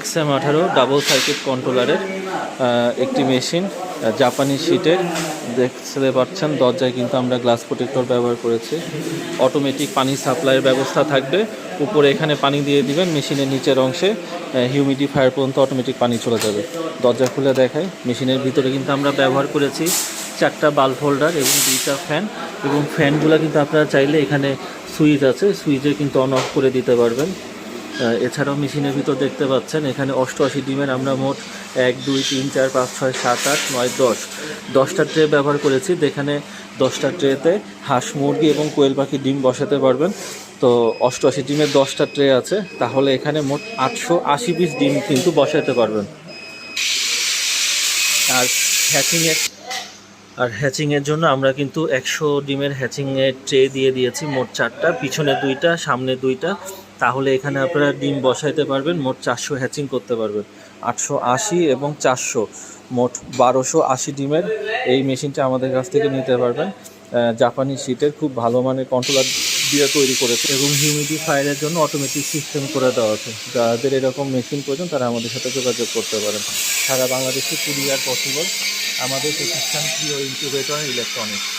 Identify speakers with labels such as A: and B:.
A: XM18 double circuit কন্ট্রোলারের একটি machine, জাপানি শিটের। দেখতে পাচ্ছেন দরজায় কিন্তু আমরা গ্লাস প্রোটেক্টর ব্যবহার করেছি। অটোমেটিক পানি সাপ্লাইয়ের ব্যবস্থা থাকবে। উপরে এখানে পানি দিয়ে দিবেন, মেশিনের নিচের অংশে হিউমিডিফায়ার পর্যন্ত অটোমেটিক পানি চলে যাবে। দরজা খুলে দেখাই, মেশিনের ভিতরে কিন্তু আমরা ব্যবহার করেছি 4টা বাল্ব হোল্ডার এবং 2টা ফ্যান। এবং ফ্যানগুলো কিন্তু আপনারা চাইলে এখানে সুইচ আছে, সুইচে কিন্তু অন অফ করে দিতে পারবেন। এছাড়াও মেশিনের ভিতর দেখতে পাচ্ছেন এখানে 88 ডিমের আমরা মোট 1 2 3 4 5 6 7 8 9 10টা ট্রে ব্যবহার করেছি। যেখানে 10টা ট্রেতে হাঁস মুরগি এবং কোয়েল পাখি ডিম বসাতে পারবেন। তো 88 ডিমের 10টা ট্রে আছে, তাহলে এখানে মোট 880 পিস ডিম কিন্তু বসাতে পারবেন। আর হ্যাচিংয়ের জন্য আমরা কিন্তু 100 ডিমের হ্যাচিংয়ের ট্রে দিয়ে দিয়েছি, মোট 4টা, পিছনে 2টা, সামনে 2টা। তাহলে এখানে আপনারা ডিম বসাইতে পারবেন, মোট 400 হ্যাচিং করতে পারবেন। 880 এবং 400 মোট 1280 ডিমের এই মেশিনটা আমাদের কাছ থেকে নিতে পারবেন। জাপানি শিটের খুব ভালো মানের কন্ট্রোলার দিয়ে তৈরি করেছে এবং হিউমিডিফায়ারের জন্য অটোমেটিক সিস্টেম করে দেওয়া আছে। যাদের এরকম মেশিন প্রয়োজন তারা আমাদের সাথে যোগাযোগ করতে পারেন। সারা বাংলাদেশে কুরিয়ার পসিবল। আমাদের প্রতিষ্ঠান প্রিয় ইনকিউবেটর ইলেকট্রনিক্স।